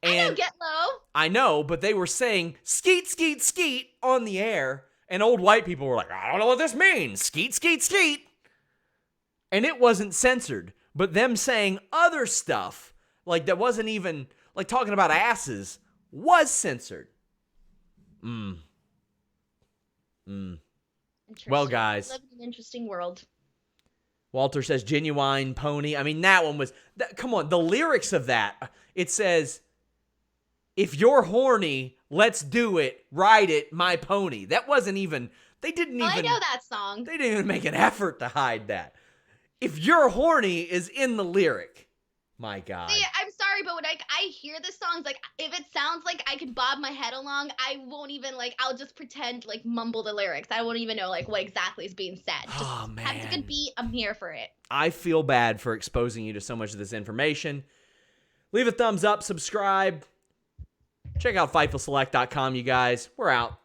And I know Get Low. I know, but they were saying skeet, skeet, skeet on the air, and old white people were like, I don't know what this means. Skeet, skeet, skeet. And it wasn't censored, but them saying other stuff, like that wasn't even, like talking about asses, was censored. Well, guys. We live in an interesting world. Walter says, Genuine Pony. I mean, that one was, come on, the lyrics of that, it says, if you're horny, let's do it, ride it, my pony. That wasn't even, they didn't even. I know that song. They didn't even make an effort to hide that. If you're horny is in the lyric. My God. See, I'm sorry, but when I hear the songs, like, if it sounds like I could bob my head along, I won't even, like, I'll just pretend, like, mumble the lyrics. I won't even know, like, what exactly is being said. Just have a good beat. I'm here for it. I feel bad for exposing you to so much of this information. Leave a thumbs up, subscribe. Check out FightfulSelect.com, you guys. We're out.